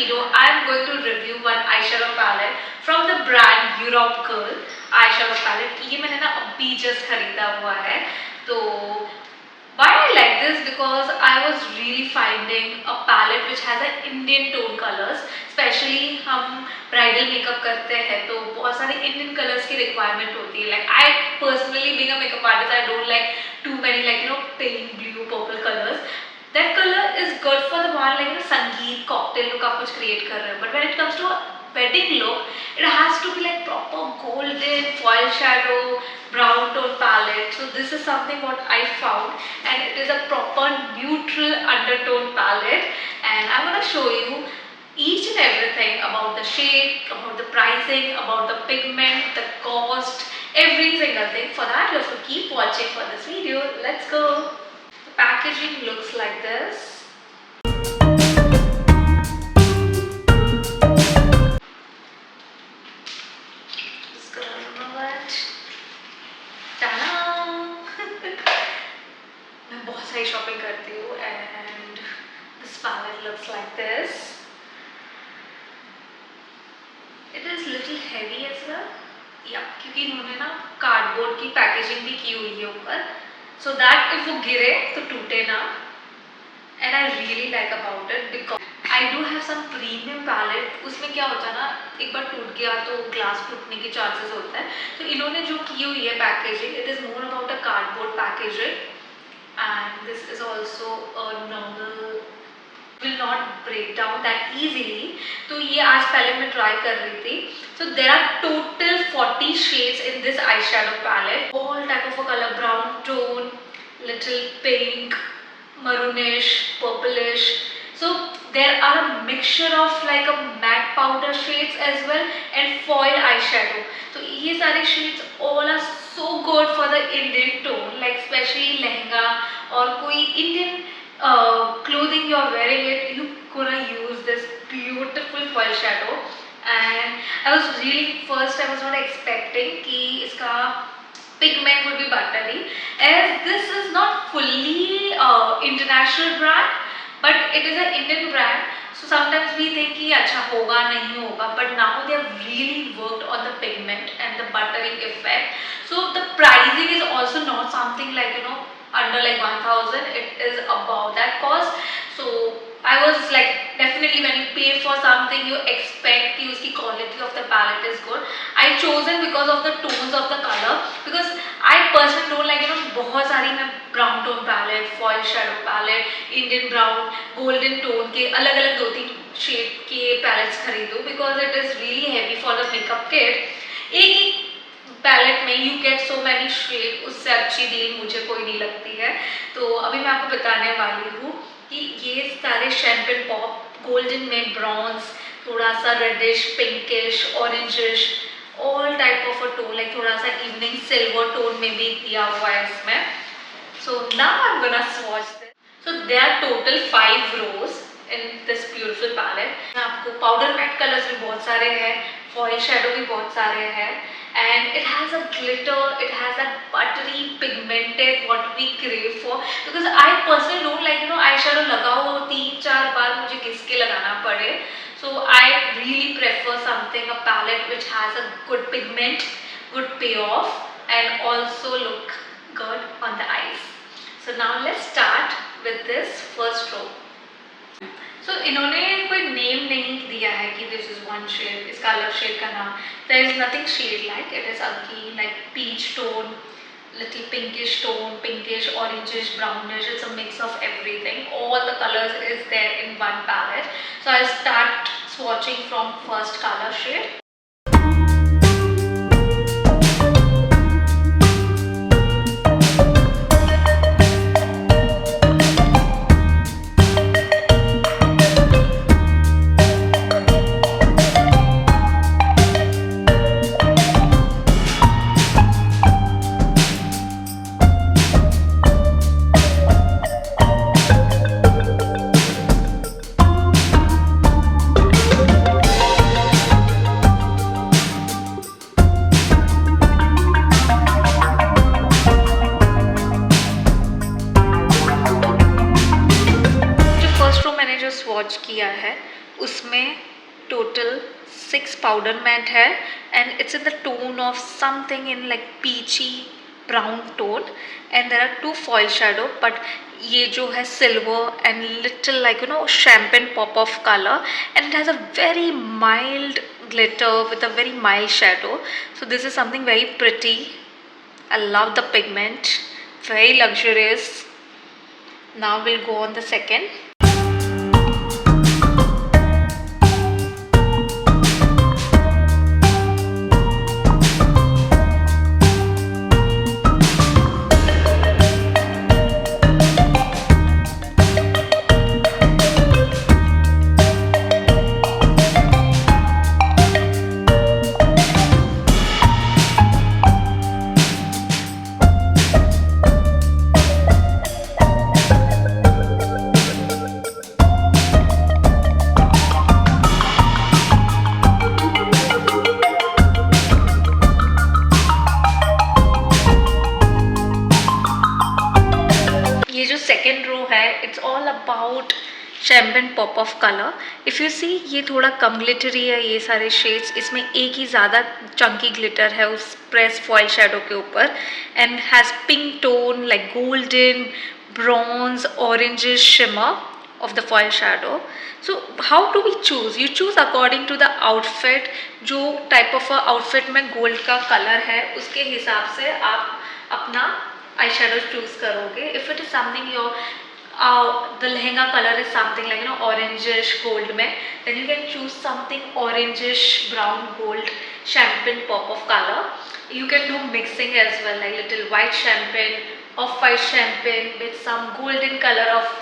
video, I am going to review one eyeshadow palette from the brand EuropeGirl eyeshadow palette. ये मैंने ना अभी just खरीदा हुआ है. तो why I like this because I was really finding a palette which has an Indian tone colors. Especially हम bridal makeup करते हैं तो बहुत सारे Indian colors की requirement होती है. Like I personally being a makeup artist, I don't like too many pink, blue, purple colors. That color is good for the one संगीत cocktail look आप कुछ create कर रहे हो. But when it comes to a wedding look, it has to be like proper golden foil shadow, brown tone palette. So this is something what I found, and it is a proper neutral undertone palette. And I'm gonna show you each and everything about the shade, about the pricing, about the pigment, the cost, every single thing. For that, you have to keep watching for this video. Let's go. The packaging looks like this. Just gonna remove it. Ta-da! मैं बहुत सारी shopping करती हूँ and this palette looks like this. It is little heavy as well. Yeah, क्योंकि इन्होंने ना cardboard की packaging भी की हुई है ऊपर, so that if वो गिरे तो टूटे ना. And I really like about it because I do have some premium palette. उसमें क्या होता है ना, एक बार टूट गया तो ग्लास टूटने के चांसेस होते हैं. तो इन्होंने जो की हुई है packaging, it is more about a cardboard packaging, and this is also a normal, will not break down that easily. तो ये आज पहले मैं ट्राई कर रही थी. So there are total 40 shades in this eyeshadow palette. All type of a color, brown tone, little pink, maroonish, purplish. So there are a mixture of like a matte powder shades as well and foil eyeshadow. So ये सारे shades all are so good for the Indian tone, like especially lehenga और कोई Indian clothing you are wearing it, you gonna use this beautiful foil shadow. And I was not expecting कि इसका pigment would be buttery, as this is not fully international brand, but it is an Indian brand. So sometimes we think कि अच्छा होगा नहीं होगा, but now they have really worked on the pigment and the buttery effect. So the pricing is also not something like under like 1000. It is above that cost. So I was like, definitely when you pay for something you expect कि उसकी quality of the palette is good. I chosen because of the tones of the color, because I personally don't like बहुत सारी मैं brown tone palette, foil shadow palette, Indian brown, golden tone के अलग अलग 2-3 shade के palettes खरीदूँ, because it is really heavy for the makeup kit. एक ही पैलेट में you get so many shade, उससे अच्छी डील मुझे कोई नहीं लगती है. तो अभी मैं आपको बताने वाली हूँ कि ये सारे शैम्पेन पॉप, गोल्डन में ब्रॉन्ज, थोड़ा सा reddish, pinkish, orangish, all type of a tone, like थोड़ा सा इवनिंग सिल्वर टोन में भी दिया हुआ है इसमें. So now I am gonna swatch this. So there are total 5 rows in this beautiful palette. आपको पाउडर मैट कलर्स भी बहुत सारे हैं, फॉयल शैडो भी बहुत सारे हैं, and it has a glitter, it has that buttery pigmented what we crave for. Because I personally don't like eyeshadow लगाओ 3-4 बार मुझे घिस के लगाना पड़े. So I really prefer something, a palette which has a good pigment, good payoff, and also look good on the eyes. So now let's start with this first row. So इन्होंने कोई name नहीं दिया है कि this is one shade, इसका अलग shade का नाम. There is nothing shade like. It is again like peach tone, little pinkish tone, pinkish, orangish, brownish. It's a mix of everything. All the colors is there in one palette. So I'll start swatching from first color shade. Swatch किया है उसमें total 6 powder matte है and it's in the tone of something in like peachy brown tone and there are 2 foil shadow but ये जो है silver and little like champagne pop of colour and it has a very mild glitter with a very mild shadow. So this is something very pretty. I love the pigment, very luxurious. Now we'll go on the second. Second row है it's all about champagne pop of colour. If you see ये थोड़ा कम glittery है ये सारे shades. इसमें एक ही ज़्यादा Chunky glitter है उस प्रेस फॉइल शेडो के ऊपर and has pink tone like golden bronze orangish shimmer of the foil shadow. So how do we choose? You choose according to the outfit. जो type of outfit में gold का color है उसके हिसाब से आप अपना आई शेडो चूज करोगे. If it is something your the lehenga color is something like orangish gold में, then you can choose something orangish brown gold champagne pop of color. You can do mixing as well, like little white champagne, off white champagne with some golden color of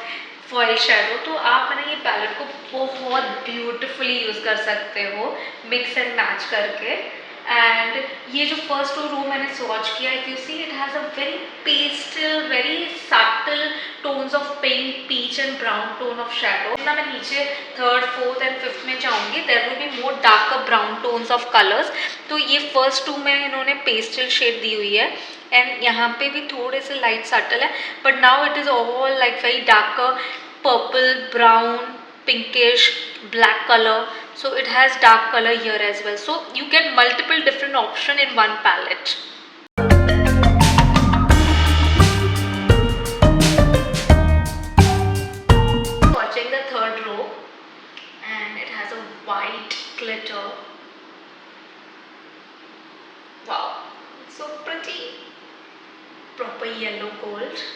foil shadow. तो आप ना ये palette को बहुत beautifully use कर सकते हो mix and match करके. एंड ये जो फर्स्ट रो मैंने स्वॉच किया, if you see it has a very pastel very subtle tones of pink peach and brown tone of shadow. ना मैं नीचे थर्ड फोर्थ एंड फिफ्थ में जाऊँगी there will be more darker brown tones of colours. तो ये first to में इन्होंने pastel shade दी हुई है एंड यहाँ पे भी थोड़े से लाइट सटल है but now it is all like very darker purple brown pinkish black color. So it has dark color here as well, so you get multiple different option in one palette. Watching the third row and it has a white glitter. Wow, it's so pretty, proper yellow gold.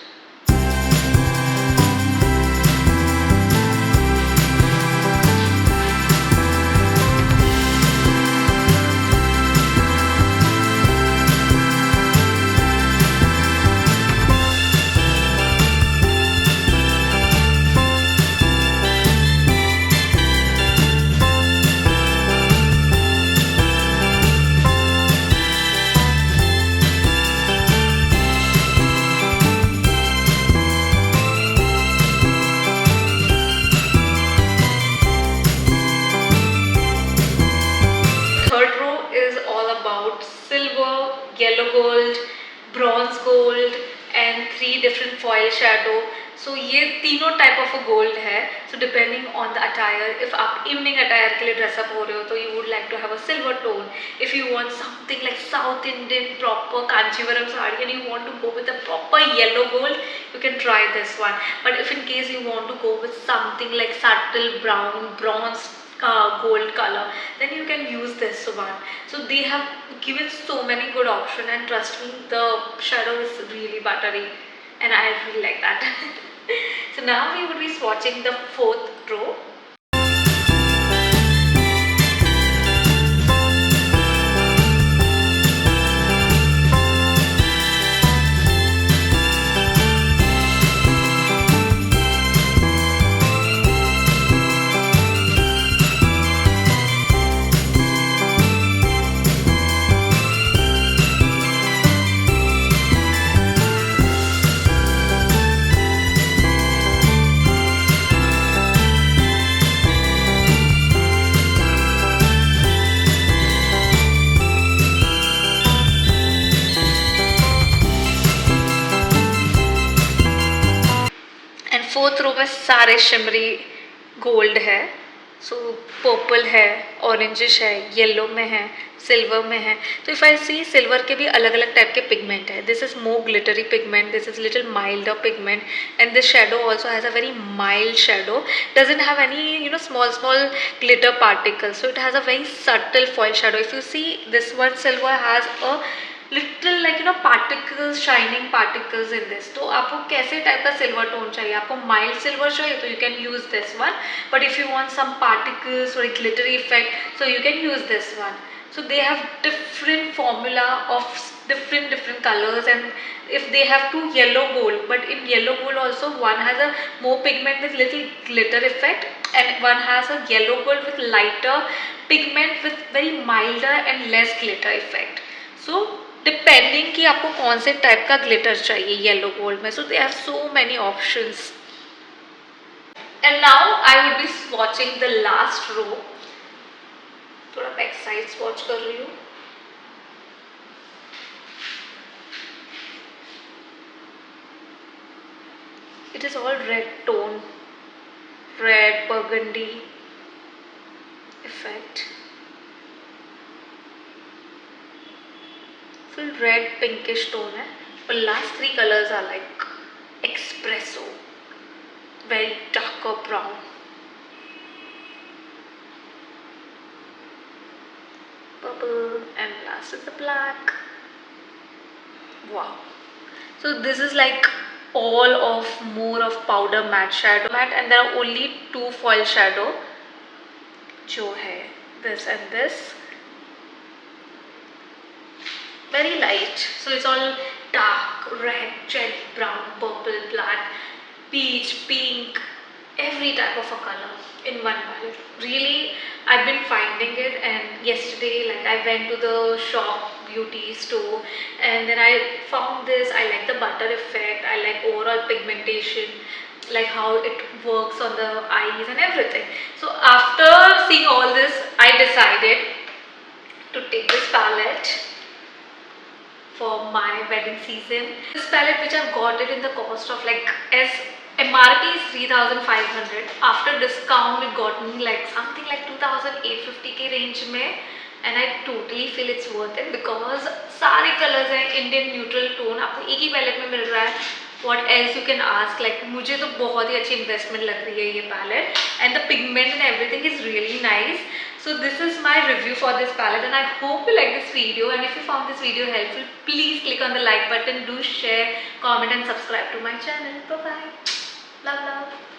Yellow gold, bronze gold and 3 different foil shadow. So ये तीनों type of gold है. So depending on the attire, if आप evening attire के लिए dress up हो रहे हो तो you would like to have a silver tone. If you want something like South Indian proper Kanjeevaram sari and you want to go with a proper yellow gold, you can try this one. But if in case you want to go with something like subtle brown bronze gold color, then you can use this one. So they have given so many good options and trust me the shadow is really buttery and I really like that. So now we would be swatching the fourth row. Fourth row में सारे shimmery gold है. So purple है, orangish है, yellow में है, silver में है. तो इफ़ आई सी सिल्वर के भी अलग अलग टाइप के पिगमेंट है. This is more glittery pigment, this is little milder pigment, and this shadow also has a very mild shadow, doesn't have any small glitter particles, so it has a very subtle foil shadow. If you see, this one silver has a little like particles, shining particles in this. तो आपको कैसे type का silver tone चाहिए? आपको mild silver चाहिए तो you can use this one, but if you want some particles और glittery effect so you can use this one. So they have different formula of different colors, and if they have two yellow gold, but in yellow gold also one has a more pigment with little glitter effect, and one has a yellow gold with lighter pigment with very milder and less glitter effect. So depending कि आपको कौन से type का glitter चाहिए yellow gold में. So they have so many options. And now I would be swatching the last row. थोड़ा back side swatch कर रही हूँ. It is all red tone, red burgundy effect, full red pinkish tone है. और last three colors are like espresso, very darker brown, purple, and last is the black. Wow. So this is like all of more of powder matte shadow matte, and there are only two foil shadow जो है this and this. Very light, so it's all dark red, cherry, brown, purple, black, peach, pink, every type of a color in one palette. Really, I've been finding it, and yesterday like I went to the shop beauty store, and then I found this. I like the butter effect, I like overall pigmentation, like how it works on the eyes and everything. So after seeing all this, I decided to take this palette for my wedding season. This palette which I've got it in the cost of like as MRP is 3,500. After discount it got me like something like 2,850 के range में, and I totally feel it's worth it because सारे colors हैं Indian neutral tone, आपको एक ही palette में मिल रहा है. What else you can ask? Like मुझे तो बहुत ही अच्छी investment लग रही है ये palette, and the pigment and everything is really nice. So this is my review for this palette, and I hope you like this video, and if you found this video helpful, please click on the like button, do share, comment and subscribe to my channel. Bye bye. Love.